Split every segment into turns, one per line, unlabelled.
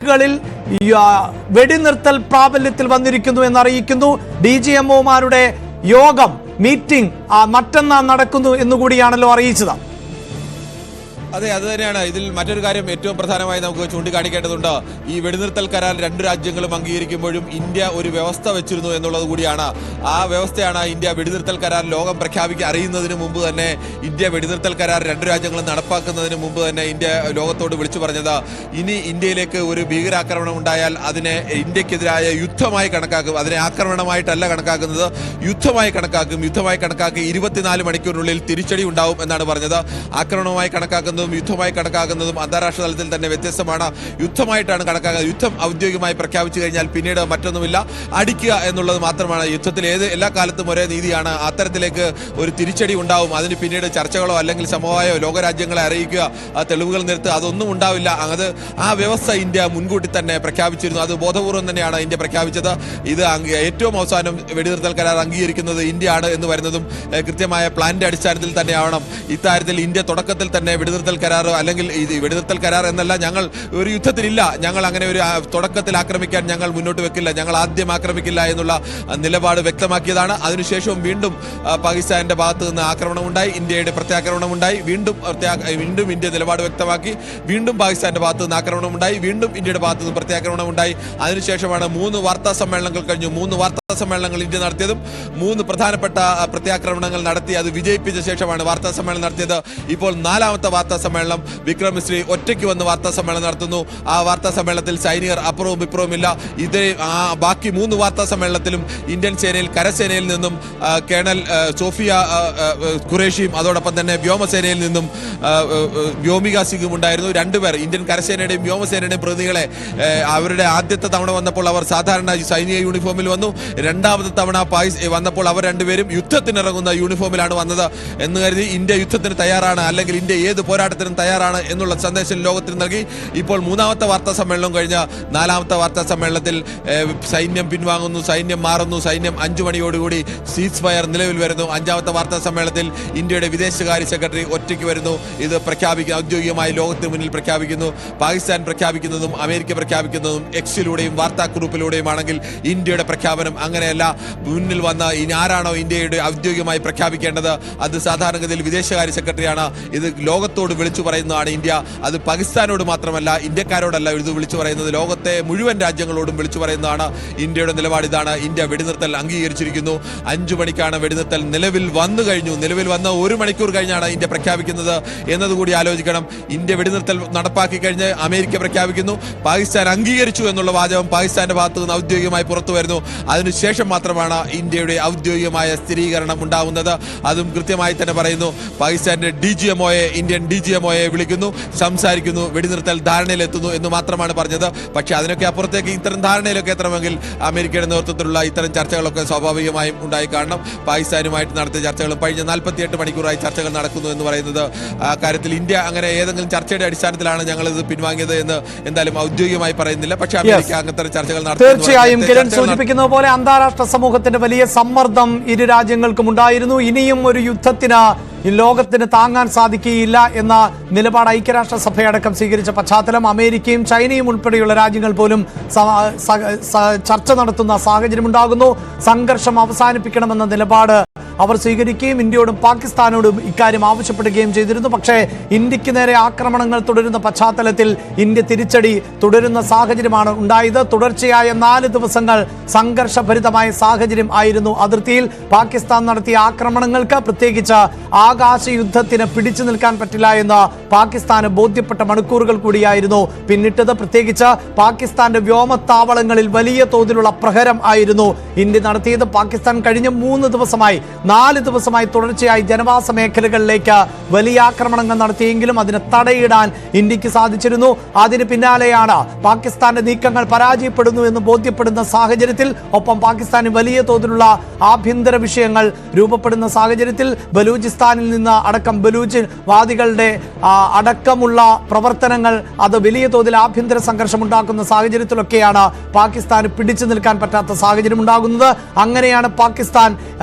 ിൽ വെടിനിർത്തൽ പ്രാബല്യത്തിൽ വന്നിരിക്കുന്നു എന്നറിയിക്കുന്നു. DGMOമാരുടെ യോഗം മീറ്റിംഗ് മറ്റന്നാൾ നടക്കുന്നു എന്നുകൂടിയാണല്ലോ അറിയിച്ചത്.
അതെ, അത് തന്നെയാണ്. ഇതിൽ മറ്റൊരു കാര്യം ഏറ്റവും പ്രധാനമായി നമുക്ക് ചൂണ്ടിക്കാണിക്കേണ്ടതുണ്ട്. ഈ വെടിനിർത്തൽ കരാർ രണ്ട് രാജ്യങ്ങളും അംഗീകരിക്കുമ്പോഴും ഇന്ത്യ ഒരു വ്യവസ്ഥ വെച്ചിരുന്നു എന്നുള്ളത് കൂടിയാണ്. ആ വ്യവസ്ഥയാണ് ഇന്ത്യ വെടിനിർത്തൽ കരാർ ലോകം അറിയുന്നതിന് മുമ്പ് തന്നെ, ഇന്ത്യ വെടിനിർത്തൽ കരാർ രണ്ട് രാജ്യങ്ങളും നടപ്പാക്കുന്നതിന് മുമ്പ് തന്നെ ഇന്ത്യ ലോകത്തോട് വിളിച്ചു പറഞ്ഞത്, ഇനി ഇന്ത്യയിലേക്ക് ഒരു ഭീകരാക്രമണം ഉണ്ടായാൽ അതിനെ ഇന്ത്യക്കെതിരായ യുദ്ധമായി കണക്കാക്കും. അതിനെ ആക്രമണമായിട്ടല്ല കണക്കാക്കുന്നത്, യുദ്ധമായി കണക്കാക്കും. യുദ്ധമായി കണക്കാക്കി 24 മണിക്കൂറിനുള്ളിൽ തിരിച്ചടി ഉണ്ടാവും എന്നാണ് പറഞ്ഞത്. ആക്രമണമായി കണക്കാക്കുന്നത് യുദ്ധമായി കണക്കാക്കുന്നതും അന്താരാഷ്ട്ര തലത്തിൽ തന്നെ വ്യത്യസ്തമാണ്. യുദ്ധമായിട്ടാണ് കണക്കാക്കുന്നത്. യുദ്ധം ഔദ്യോഗികമായി പ്രഖ്യാപിച്ചു കഴിഞ്ഞാൽ പിന്നീട് മറ്റൊന്നുമില്ല, അടിക്കുക എന്നുള്ളത് മാത്രമാണ്. യുദ്ധത്തിൽ എല്ലാ കാലത്തും ഒരേ നീതിയാണ്. അത്തരത്തിലേക്ക് ഒരു തിരിച്ചടി ഉണ്ടാവും. അതിന് പിന്നീട് ചർച്ചകളോ അല്ലെങ്കിൽ സമവായോ ലോകരാജ്യങ്ങളെ അറിയിക്കുക, തെളിവുകൾ നിർത്തുക, അതൊന്നും ഉണ്ടാവില്ല. അത് ആ വ്യവസ്ഥ ഇന്ത്യ മുൻകൂട്ടി തന്നെ പ്രഖ്യാപിച്ചിരുന്നു. അത് ബോധപൂർവം തന്നെയാണ് ഇന്ത്യ പ്രഖ്യാപിച്ചത്. ഇത് ഏറ്റവും അവസാനം വെടിനിർത്തൽ കരാർ അംഗീകരിക്കുന്നത് ഇന്ത്യയാണ് എന്ന് വരുന്നതും കൃത്യമായ പ്ലാനിന്റെ അടിസ്ഥാനത്തിൽ തന്നെയാവണം. ഇക്കാര്യത്തിൽ ഇന്ത്യ തുടക്കത്തിൽ തന്നെ വെടിനിർത്തൽ കരാറോ അല്ലെങ്കിൽ ഇത് വെടിനിർത്തൽ കരാർ എന്നല്ല, ഞങ്ങൾ ഒരു യുദ്ധത്തിനില്ല, ഞങ്ങൾ അങ്ങനെ ഒരു തുടക്കത്തിൽ ആക്രമിക്കാൻ ഞങ്ങൾ മുന്നോട്ട് വെക്കില്ല, ഞങ്ങൾ ആദ്യം ആക്രമിക്കില്ല എന്നുള്ള നിലപാട് വ്യക്തമാക്കിയതാണ്. അതിനുശേഷവും വീണ്ടും പാകിസ്ഥാന്റെ ഭാഗത്ത് നിന്ന് ആക്രമണം ഉണ്ടായി, ഇന്ത്യയുടെ പ്രത്യാക്രമണം ഉണ്ടായി, വീണ്ടും ഇന്ത്യ നിലപാട് വ്യക്തമാക്കി, വീണ്ടും പാകിസ്ഥാന്റെ ഭാഗത്ത് നിന്ന് ആക്രമണം ഉണ്ടായി, വീണ്ടും ഇന്ത്യയുടെ ഭാഗത്ത് നിന്ന് പ്രത്യാക്രമണം ഉണ്ടായി. അതിനുശേഷമാണ് 3 വാർത്താ സമ്മേളനങ്ങൾ കഴിഞ്ഞു. 3 വാർത്താ സമ്മേളനങ്ങൾ ഇന്ത്യ നടത്തിയതും 3 പ്രധാനപ്പെട്ട പ്രത്യാക്രമണങ്ങൾ നടത്തി അത് വിജയിപ്പിച്ച ശേഷമാണ് വാർത്താ സമ്മേളനം നടത്തിയത്. ഇപ്പോൾ 4ാമത്തെ വാർത്താ സമ്മേളനം വിക്രം മിശ്രി ഒറ്റയ്ക്ക് വന്ന് വാർത്താ സമ്മേളനം നടത്തുന്നു. ആ വാർത്താ സമ്മേളനത്തിൽ സൈനികർ അപ്പുറവും ഇപ്പുറവും ഇല്ല. ബാക്കി 3 വാർത്താ സമ്മേളനത്തിലും ഇന്ത്യൻ സേനയിൽ കരസേനയിൽ നിന്നും കേണൽ സോഫിയ ഖുറേഷിയും അതോടൊപ്പം തന്നെ വ്യോമസേനയിൽ നിന്നും വ്യോമിക സിംഗും ഉണ്ടായിരുന്നു. 2 പേർ ഇന്ത്യൻ കരസേനയുടെയും വ്യോമസേനയുടെയും പ്രതിനിധികളെ അവരുടെ ആദ്യത്തെ തവണ വന്നപ്പോൾ അവർ സാധാരണ സൈനിക യൂണിഫോമിൽ വന്നു. 2ാമത്തെ തവണ വന്നപ്പോൾ അവർ 2 പേരും യുദ്ധത്തിനിറങ്ങുന്ന യൂണിഫോമിലാണ് വന്നത് എന്ന് കരുതി ഇന്ത്യ യുദ്ധത്തിന് തയ്യാറാണ്, അല്ലെങ്കിൽ ഇന്ത്യ ഏത് പോരാട്ടത്തിനും തയ്യാറാണ് എന്നുള്ള സന്ദേശം ലോകത്തിന് നൽകി. ഇപ്പോൾ 3ാമത്തെ വാർത്താ സമ്മേളനം കഴിഞ്ഞ 4ാമത്തെ വാർത്താ സമ്മേളനത്തിൽ സൈന്യം പിൻവാങ്ങുന്നു, സൈന്യം മാറുന്നു, സൈന്യം 5 മണിയോടുകൂടി സീസ് ഫയർ നിലവിൽ വരുന്നു. 5ാമത്തെ വാർത്താ സമ്മേളനത്തിൽ ഇന്ത്യയുടെ വിദേശകാര്യ സെക്രട്ടറി ഒറ്റയ്ക്ക് വരുന്നു. ഇത് ഔദ്യോഗികമായി ലോകത്തിന് മുന്നിൽ പ്രഖ്യാപിക്കുന്നു. പാകിസ്ഥാൻ പ്രഖ്യാപിക്കുന്നതും അമേരിക്ക പ്രഖ്യാപിക്കുന്നതും എക്സിലൂടെയും വാർത്താ കുറിപ്പിലൂടെയുമാണെങ്കിൽ ഇന്ത്യയുടെ പ്രഖ്യാപനം അങ്ങനെയല്ല. മുന്നിൽ വന്ന ഇനി ആരാണോ ഇന്ത്യയുടെ ഔദ്യോഗികമായി പ്രഖ്യാപിക്കേണ്ടത് അത് സാധാരണഗതിയിൽ വിദേശകാര്യ സെക്രട്ടറിയാണ്. ഇത് ലോകത്തോട് വിളിച്ചു പറയുന്നതാണ് ഇന്ത്യ. അത് പാകിസ്ഥാനോട് മാത്രമല്ല, ഇന്ത്യക്കാരോടല്ല ഇത് വിളിച്ചു പറയുന്നത്, ലോകത്തെ മുഴുവൻ രാജ്യങ്ങളോടും വിളിച്ചു പറയുന്നതാണ്. ഇന്ത്യയുടെ നിലപാട് ഇതാണ്. ഇന്ത്യ വെടിനിർത്തൽ അംഗീകരിച്ചിരിക്കുന്നു. 5 മണിക്കാണ് വെടിനിർത്തൽ നിലവിൽ വന്നു കഴിഞ്ഞു. നിലവിൽ വന്ന് 1 മണിക്കൂർ കഴിഞ്ഞാണ് ഇന്ത്യ പ്രഖ്യാപിക്കുന്നത് എന്നതുകൂടി ആലോചിക്കണം. ഇന്ത്യ വെടിനിർത്തൽ നടപ്പാക്കി കഴിഞ്ഞ് അമേരിക്ക പ്രഖ്യാപിക്കുന്നു, പാകിസ്ഥാൻ അംഗീകരിച്ചു എന്നുള്ള വാചകം പാകിസ്ഥാന്റെ ഭാഗത്തു നിന്ന് ഔദ്യോഗികമായി പുറത്തു വരുന്നു. അതിനുശേഷം മാത്രമാണ് ഇന്ത്യയുടെ ഔദ്യോഗികമായ സ്ഥിരീകരണം ഉണ്ടാവുന്നത്. അതും കൃത്യമായി തന്നെ പറയുന്നു. പാകിസ്ഥാന്റെ ഇന്ത്യൻ DGMOയെ വിളിക്കുന്നു, സംസാരിക്കുന്നു, വെടിനിർത്തൽ ധാരണയിലെത്തുന്നു എന്ന് മാത്രമാണ് പറഞ്ഞത്. പക്ഷേ അതിനൊക്കെ അപ്പുറത്തേക്ക് ഇത്തരം ധാരണയിലൊക്കെ എത്തണമെങ്കിൽ അമേരിക്കയുടെ നേതൃത്വത്തിലുള്ള ഇത്തരം ചർച്ചകളൊക്കെ സ്വാഭാവികമായും ഉണ്ടായി കാണണം. പാകിസ്ഥാനുമായിട്ട് നടത്തിയ ചർച്ചകളും കഴിഞ്ഞ 48 മണിക്കൂറായി ചർച്ചകൾ നടക്കുന്നു എന്ന് പറയുന്നത്, ആ കാര്യത്തിൽ ഇന്ത്യ അങ്ങനെ ഏതെങ്കിലും ചർച്ചയുടെ അടിസ്ഥാനത്തിലാണ് ഞങ്ങളിത് പിൻവാങ്ങിയത് എന്ന് എന്തായാലും ഔദ്യോഗികമായി പറയുന്നില്ല. പക്ഷേ അമേരിക്ക അങ്ങനത്തെ ചർച്ചകൾ നടത്തി.
തീർച്ചയായും കിരൺ സൂചിപ്പിക്കുന്നത് പോലെ അന്താരാഷ്ട്ര സമൂഹത്തിന്റെ വലിയ സമ്മർദ്ദം ഇരു രാജ്യങ്ങൾക്കും ഉണ്ടായിരുന്നു. ഇനിയും ഒരു യുദ്ധത്തിന് ഈ ലോകത്തിന് താങ്ങാൻ സാധിക്കുകയില്ല എന്ന നിലപാട് ഐക്യരാഷ്ട്രസഭയടക്കം സ്വീകരിച്ച പശ്ചാത്തലം അമേരിക്കയും ചൈനയും ഉൾപ്പെടെയുള്ള രാജ്യങ്ങൾ പോലും ചർച്ച നടത്തുന്ന സാഹചര്യം ഉണ്ടാകുന്നു. സംഘർഷം അവസാനിപ്പിക്കണമെന്ന നിലപാട് അവർ സ്വീകരിക്കുകയും ഇന്ത്യയോടും പാകിസ്ഥാനോടും ഇക്കാര്യം ആവശ്യപ്പെടുകയും ചെയ്തിരുന്നു. പക്ഷേ ഇന്ത്യക്ക് നേരെ ആക്രമണങ്ങൾ തുടരുന്ന പശ്ചാത്തലത്തിൽ ഇന്ത്യ തിരിച്ചടി തുടരുന്ന സാഹചര്യമാണ് ഉണ്ടായത്. തുടർച്ചയായ 4 ദിവസങ്ങൾ സംഘർഷഭരിതമായ സാഹചര്യം ആയിരുന്നു അതിർത്തിയിൽ. പാകിസ്ഥാൻ നടത്തിയ ആക്രമണങ്ങൾക്ക്, പ്രത്യേകിച്ച് ആകാശ യുദ്ധത്തിന് പിടിച്ചു നിൽക്കാൻ പറ്റില്ല എന്ന് പാകിസ്ഥാന് ബോധ്യപ്പെട്ട മണിക്കൂറുകൾ കൂടിയായിരുന്നു പിന്നിട്ടത്. പ്രത്യേകിച്ച് പാകിസ്ഥാന്റെ വ്യോമത്താവളങ്ങളിൽ വലിയ തോതിലുള്ള പ്രഹരം ആയിരുന്നു ഇന്ത്യ നടത്തിയത്. പാകിസ്ഥാൻ കഴിഞ്ഞ 4 ദിവസമായി തുടർച്ചയായി ജനവാസ മേഖലകളിലേക്ക് വലിയ ആക്രമണങ്ങൾ നടത്തിയെങ്കിലും അതിന് തടയിടാൻ ഇന്ത്യക്ക് സാധിച്ചിരുന്നു. അതിന് പിന്നാലെയാണ് പാകിസ്ഥാന്റെ നീക്കങ്ങൾ പരാജയപ്പെടുന്നു എന്ന് ബോധ്യപ്പെടുന്ന സാഹചര്യത്തിൽ, ഒപ്പം പാകിസ്ഥാന് വലിയ തോതിലുള്ള ആഭ്യന്തര വിഷയങ്ങൾ രൂപപ്പെടുന്ന സാഹചര്യത്തിൽ ബലൂചിസ്ഥാനിൽ നിന്ന് അടക്കം ബലൂച്ച് വാദികളുടെ അടക്കമുള്ള പ്രവർത്തനങ്ങൾ അത് വലിയ തോതിൽ ആഭ്യന്തര സംഘർഷം ഉണ്ടാക്കുന്ന സാഹചര്യത്തിലൊക്കെയാണ് പാകിസ്ഥാന് പിടിച്ചു നിൽക്കാൻ പറ്റാത്ത സാഹചര്യം ഉണ്ടാകുന്നത്. അങ്ങനെയാണ് പാകിസ്ഥാൻ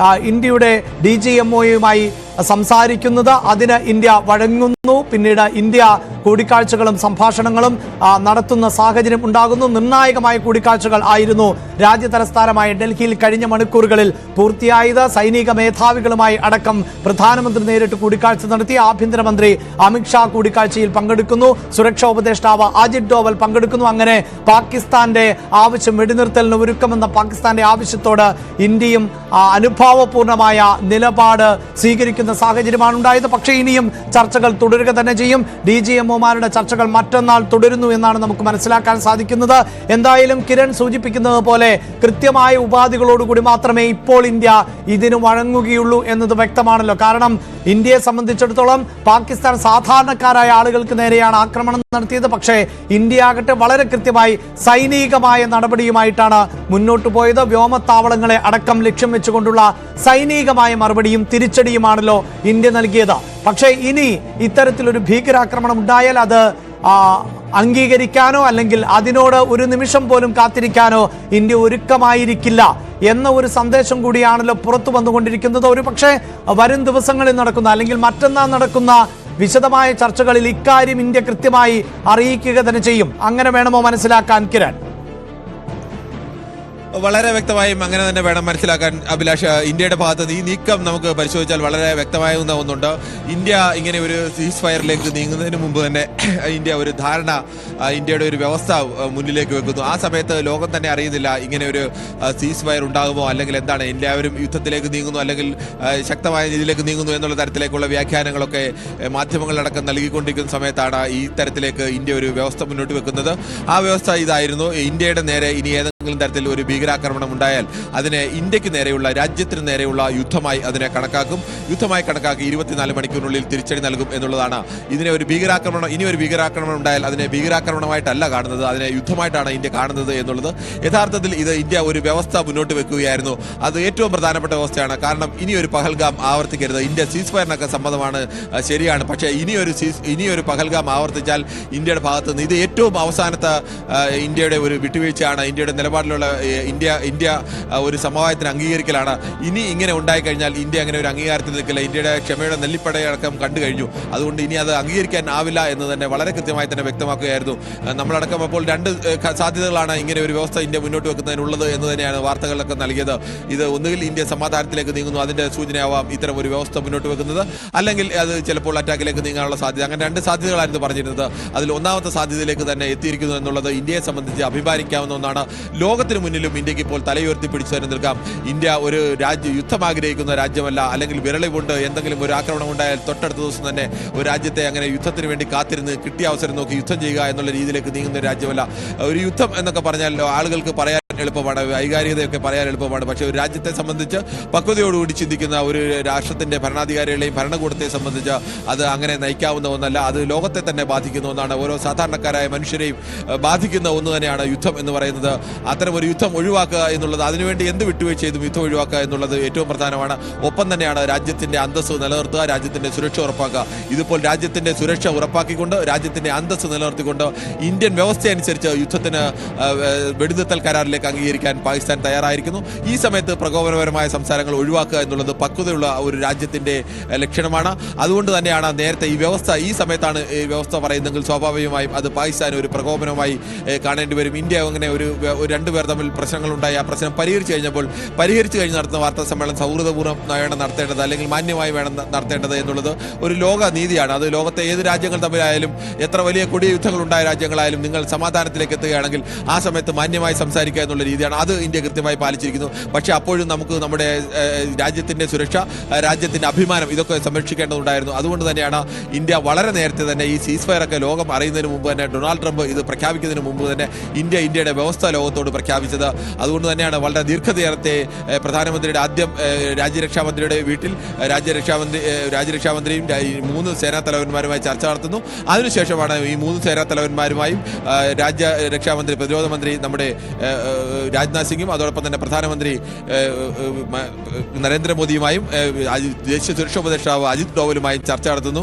ഇന്ത്യയുടെ DGMOയുമായി സംസാരിക്കുന്നത്. അതിന് ഇന്ത്യ വഴങ്ങുന്നു. പിന്നീട് ഇന്ത്യ കൂടിക്കാഴ്ചകളും സംഭാഷണങ്ങളും നടത്തുന്ന സാഹചര്യം ഉണ്ടാകുന്നു. നിർണായകമായ കൂടിക്കാഴ്ചകൾ ആയിരുന്നു രാജ്യതലസ്ഥാനമായ ഡൽഹിയിൽ കഴിഞ്ഞ മണിക്കൂറുകളിൽ പൂർത്തിയായത്. സൈനിക മേധാവികളുമായി അടക്കം പ്രധാനമന്ത്രി നേരിട്ട് കൂടിക്കാഴ്ച നടത്തി. ആഭ്യന്തരമന്ത്രി അമിത്ഷാ കൂടിക്കാഴ്ചയിൽ പങ്കെടുക്കുന്നു. സുരക്ഷാ ഉപദേഷ്ടാവ് അജിത് ഡോവൽ പങ്കെടുക്കുന്നു. അങ്ങനെ പാകിസ്ഥാന്റെ ആവശ്യം വെടിനിർത്തലിന് ഒരുക്കമെന്ന പാകിസ്ഥാന്റെ ആവശ്യത്തോട് ഇന്ത്യയും അനുഭാവപൂർണമായ നിലപാട് സ്വീകരിക്കുന്ന സാഹചര്യമാണ് ഉണ്ടായത്. പക്ഷേ ഇനിയും ചർച്ചകൾ തുടരുക തന്നെ ചെയ്യും. DGMOമാരുടെ ചർച്ചകൾ മറ്റന്നാൾ തുടരുന്നു എന്നാണ് നമുക്ക് മനസ്സിലാക്കാൻ സാധിക്കുന്നത്. എന്തായാലും കിരൺ സൂചിപ്പിക്കുന്നത് പോലെ കൃത്യമായ ഉപാധികളോടുകൂടി മാത്രമേ ഇപ്പോൾ ഇന്ത്യ ഇതിന് വഴങ്ങുകയുള്ളൂ എന്നത് വ്യക്തമാണല്ലോ. കാരണം ഇന്ത്യയെ സംബന്ധിച്ചിടത്തോളം പാകിസ്ഥാൻ സാധാരണക്കാരായ ആളുകൾക്ക് നേരെയാണ് ആക്രമണം നടത്തിയത്. പക്ഷേ ഇന്ത്യ ആകട്ടെ വളരെ കൃത്യമായി സൈനികമായ നടപടിയുമായിട്ടാണ് മുന്നോട്ട് പോയത്. വ്യോമത്താവളങ്ങളെ അടക്കം ലക്ഷ്യം വെച്ചുകൊണ്ടുള്ള സൈനികമായ മറുപടിയും തിരിച്ചടിയുമാണല്ലോ ഇന്ത്യ നൽകിയത്. പക്ഷേ ഇനി ഇത്തരത്തിലൊരു ഭീകരാക്രമണം ഉണ്ടായാൽ അത് അംഗീകരിക്കാനോ അല്ലെങ്കിൽ അതിനോട് ഒരു നിമിഷം പോലും കാത്തിരിക്കാനോ ഇന്ത്യ ഒരുക്കമായിരിക്കില്ല എന്ന ഒരു സന്ദേശം കൂടിയാണല്ലോ പുറത്തു വന്നുകൊണ്ടിരിക്കുന്നത്. ഒരു പക്ഷേ വരും ദിവസങ്ങളിൽ നടക്കുന്ന അല്ലെങ്കിൽ മറ്റന്നാൾ നടക്കുന്ന വിശദമായ ചർച്ചകളിൽ ഇക്കാര്യം ഇന്ത്യ കൃത്യമായി അറിയിക്കുക തന്നെ ചെയ്യും. അങ്ങനെ വേണമോ മനസ്സിലാക്കാൻ കിരൺ?
വളരെ വ്യക്തമായും അങ്ങനെ തന്നെ വേണം മനസ്സിലാക്കാൻ അഭിലാഷ്. ഇന്ത്യയുടെ ഭാഗത്ത് ഈ നീക്കം നമുക്ക് പരിശോധിച്ചാൽ വളരെ വ്യക്തമാകുന്ന ഒന്നുണ്ട്. ഇന്ത്യ ഇങ്ങനെ ഒരു സീസ് ഫയറിലേക്ക് നീങ്ങുന്നതിന് മുമ്പ് തന്നെ ഇന്ത്യ ഒരു ധാരണ, ഇന്ത്യയുടെ ഒരു വ്യവസ്ഥ മുന്നിലേക്ക് വെക്കുന്നു. ആ സമയത്ത് ലോകം തന്നെ അറിയുന്നില്ല ഇങ്ങനെ ഒരു സീസ് ഫയർ ഉണ്ടാകുമോ, അല്ലെങ്കിൽ എന്താണ് എല്ലാവരും യുദ്ധത്തിലേക്ക് നീങ്ങുന്നു അല്ലെങ്കിൽ ശക്തമായ രീതിയിലേക്ക് നീങ്ങുന്നു എന്നുള്ള തരത്തിലേക്കുള്ള വ്യാഖ്യാനങ്ങളൊക്കെ മാധ്യമങ്ങളടക്കം നൽകിക്കൊണ്ടിരിക്കുന്ന സമയത്താണ് ഈ തരത്തിലേക്ക് ഇന്ത്യ ഒരു വ്യവസ്ഥ മുന്നോട്ട് വെക്കുന്നത്. ആ വ്യവസ്ഥ ഇതായിരുന്നു: ഇന്ത്യയുടെ നേരെ ഇനി ഏതെങ്കിലും തരത്തിൽ ഒരു ഭീകരാക്രമണം ഉണ്ടായാൽ അതിനെ ഇന്ത്യക്ക് നേരെയുള്ള, രാജ്യത്തിന് നേരെയുള്ള യുദ്ധമായി അതിനെ കണക്കാക്കും. യുദ്ധമായി കണക്കാക്കി 24 മണിക്കൂറിനുള്ളിൽ തിരിച്ചടി നൽകും എന്നുള്ളതാണ്. ഇതിനെ ഒരു ഭീകരാക്രമണം, ഇനി ഒരു ഭീകരാക്രമണം ഉണ്ടായാൽ അതിനെ ഭീകരാക്രമണമായിട്ടല്ല കാണുന്നത്, അതിനെ യുദ്ധമായിട്ടാണ് ഇന്ത്യ കാണുന്നത് എന്നുള്ളത്. യഥാർത്ഥത്തിൽ ഇത് ഇന്ത്യ ഒരു വ്യവസ്ഥ മുന്നോട്ട് വെക്കുകയായിരുന്നു. അത് ഏറ്റവും പ്രധാനപ്പെട്ട വ്യവസ്ഥയാണ്. കാരണം ഇനി ഒരു പഹൽഗാം ആവർത്തിക്കരുത്. ഇന്ത്യ സീസ് ഫയറിനൊക്കെ സമ്മതമാണ്, ശരിയാണ്. പക്ഷേ ഇനിയൊരു പഹൽഗാം ആവർത്തിച്ചാൽ ഇന്ത്യയുടെ ഭാഗത്ത് നിന്ന് ഇത് ഏറ്റവും അവസാനത്തെ ഇന്ത്യയുടെ ഒരു വിട്ടുവീഴ്ചയാണ്. ഇന്ത്യയുടെ നിലപാടിലുള്ള ഇന്ത്യ ഒരു സമവായത്തിന് അംഗീകരിക്കലാണ്. ഇനി ഇങ്ങനെ ഉണ്ടായിക്കഴിഞ്ഞാൽ ഇന്ത്യ അങ്ങനെ ഒരു അംഗീകാരത്തിൽ നിൽക്കില്ല. ഇന്ത്യയുടെ ക്ഷമയുടെ നെല്ലിപ്പടയടക്കം കണ്ടു കഴിഞ്ഞു. അതുകൊണ്ട് ഇനി അത് അംഗീകരിക്കാനാവില്ല എന്ന് തന്നെ വളരെ കൃത്യമായി തന്നെ വ്യക്തമാക്കുകയായിരുന്നു. നമ്മളടക്കം അപ്പോൾ രണ്ട് സാധ്യതകളാണ് ഇങ്ങനെ ഒരു വ്യവസ്ഥ ഇന്ത്യ മുന്നോട്ട് വെക്കുന്നതിനുള്ളത് എന്ന് തന്നെയാണ് വാർത്തകളിലൊക്കെ നൽകിയത്. ഇത് ഒന്നുകിൽ ഇന്ത്യ സമാധാനത്തിലേക്ക് നീങ്ങുന്നു, അതിന്റെ സൂചനയാവാം ഇത്തരം ഒരു വ്യവസ്ഥ മുന്നോട്ട് വെക്കുന്നത്, അല്ലെങ്കിൽ അത് ചിലപ്പോൾ അറ്റാക്കിലേക്ക് നീങ്ങാനുള്ള സാധ്യത. അങ്ങനെ രണ്ട് സാധ്യതകളായിരുന്നു പറഞ്ഞിരുന്നത്. അതിൽ ഒന്നാമത്തെ സാധ്യതയിലേക്ക് തന്നെ എത്തിയിരിക്കുന്നു എന്നുള്ളത് ഇന്ത്യയെ സംബന്ധിച്ച് അഭിമാനിക്കാവുന്ന ഒന്നാണ്. ലോകത്തിന് മുന്നിലും ഇന്ത്യക്ക് ഇപ്പോൾ തലയുയർത്തി പിടിച്ചു തന്നെ നിൽക്കാം. ഇന്ത്യ ഒരു യുദ്ധം ആഗ്രഹിക്കുന്ന രാജ്യമല്ല, അല്ലെങ്കിൽ വിരളി കൊണ്ട് എന്തെങ്കിലും ഒരു ആക്രമണം ഉണ്ടായാൽ തൊട്ടടുത്ത ദിവസം തന്നെ ഒരു രാജ്യത്തെ അങ്ങനെ യുദ്ധത്തിന് വേണ്ടി കാത്തിരുന്ന് കിട്ടിയ അവസരം നോക്കി യുദ്ധം ചെയ്യുക എന്നുള്ള രീതിയിലേക്ക് നീങ്ങുന്ന രാജ്യമല്ല. ഒരു യുദ്ധം എന്നൊക്കെ പറഞ്ഞാൽ ആളുകൾക്ക് പറയാൻ എളുപ്പമാണ്, വൈകാരികതയൊക്കെ പറയാൻ എളുപ്പമാണ്. പക്ഷേ ഒരു രാജ്യത്തെ സംബന്ധിച്ച് പക്വതയോടുകൂടി ചിന്തിക്കുന്ന ഒരു രാഷ്ട്രത്തിന്റെ ഭരണാധികാരികളെയും ഭരണകൂടത്തെ സംബന്ധിച്ച് അത് അങ്ങനെ നയിക്കാവുന്ന ഒന്നല്ല. അത് ലോകത്തെ തന്നെ ബാധിക്കുന്ന ഒന്നാണ്. ഓരോ സാധാരണക്കാരായ മനുഷ്യരെയും ബാധിക്കുന്ന ഒന്ന് തന്നെയാണ് യുദ്ധം എന്ന് പറയുന്നത്. അത്തരം ഒരു യുദ്ധം ഒഴിവാക്കുക എന്നുള്ളത്, അതിനുവേണ്ടി എന്ത് വിട്ടുവീഴ്ച ചെയ്തും യുദ്ധം ഒഴിവാക്കുക എന്നുള്ളത് ഏറ്റവും പ്രധാനമാണ്. ഒപ്പം തന്നെയാണ് രാജ്യത്തിന്റെ അന്തസ്സ് നിലനിർത്തുക, രാജ്യത്തിന്റെ സുരക്ഷ ഉറപ്പാക്കുക. ഇതിപ്പോൾ രാജ്യത്തിന്റെ സുരക്ഷ ഉറപ്പാക്കിക്കൊണ്ട്, രാജ്യത്തിന്റെ അന്തസ്സ് നിലനിർത്തിക്കൊണ്ട് ഇന്ത്യൻ വ്യവസ്ഥ അനുസരിച്ച് യുദ്ധത്തിന് വെടിനിർത്തൽ കരാറിലേക്ക് അംഗീകരിക്കാൻ പാകിസ്ഥാൻ തയ്യാറായിരിക്കുന്നു. ഈ സമയത്ത് പ്രകോപനപരമായ സംസാരങ്ങൾ ഒഴിവാക്കുക എന്നുള്ളത് പക്വതയുള്ള ഒരു രാജ്യത്തിന്റെ ലക്ഷണമാണ്. അതുകൊണ്ട് തന്നെയാണ് നേരത്തെ ഈ സമയത്താണ് ഈ വ്യവസ്ഥ പറയുന്നതെങ്കിൽ സ്വാഭാവികമായും അത് പാകിസ്ഥാൻ ഒരു പ്രകോപനമായി കാണേണ്ടി വരും. ഇന്ത്യ അങ്ങനെ ഒരു രണ്ടുപേർ തമ്മിൽ പ്രശ്നങ്ങളുണ്ടായി. ആ പ്രശ്നം പരിഹരിച്ചു കഴിഞ്ഞ് നടത്തുന്ന വാർത്താ സമ്മേളനം സൗഹൃദപൂർവ്വം വേണം നടത്തേണ്ടത്, അല്ലെങ്കിൽ മാന്യമായി വേണം നടത്തേണ്ടത് എന്നുള്ളത് ഒരു ലോക നീതിയാണ്. അത് ലോകത്തെ ഏത് രാജ്യങ്ങൾ തമ്മിലായാലും, എത്ര വലിയ കൊടിയ യുദ്ധങ്ങൾ ഉണ്ടായ രാജ്യങ്ങളായാലും, നിങ്ങൾ സമാധാനത്തിലേക്ക് എത്തുകയാണെങ്കിൽ ആ സമയത്ത് മാന്യമായി സംസാരിക്കുക എന്നുള്ള രീതിയാണ്. അത് ഇന്ത്യ കൃത്യമായി പാലിച്ചിരിക്കുന്നു. പക്ഷേ അപ്പോഴും നമുക്ക് നമ്മുടെ രാജ്യത്തിന്റെ സുരക്ഷ, രാജ്യത്തിന്റെ അഭിമാനം, ഇതൊക്കെ സംരക്ഷിക്കേണ്ടതുണ്ടായിരുന്നു. അതുകൊണ്ട് തന്നെയാണ് ഇന്ത്യ വളരെ നേരത്തെ തന്നെ ഈ സീസ് ഫയർ ഒക്കെ ലോകം അറിയുന്നതിന് മുമ്പ് തന്നെ, ഡൊണാൾഡ് ട്രംപ് ഇത് പ്രഖ്യാപിക്കുന്നതിന് മുമ്പ് തന്നെ ഇന്ത്യയുടെ വ്യവസ്ഥ ലോകത്തോട് പ്രഖ്യാപിച്ചത്. അതുകൊണ്ട് തന്നെയാണ് വളരെ ദീർഘനേരത്തെ പ്രധാനമന്ത്രിയുടെ ആദ്യം രാജ്യരക്ഷാമന്ത്രിയുടെ വീട്ടിൽ രാജ്യരക്ഷാമന്ത്രിയും 3 സേനാ തലവന്മാരുമായി ചർച്ച നടത്തുന്നു. അതിനുശേഷമാണ് ഈ 3 സേനാ തലവന്മാരുമായും രാജ്യരക്ഷാമന്ത്രി, പ്രതിരോധ മന്ത്രി നമ്മുടെ രാജ്നാഥ് സിംഗും അതോടൊപ്പം തന്നെ പ്രധാനമന്ത്രി നരേന്ദ്രമോദിയുമായും ദേശീയ സുരക്ഷാ ഉപദേഷ്ടാവ് അജിത് ഡോവലുമായും ചർച്ച നടത്തുന്നു.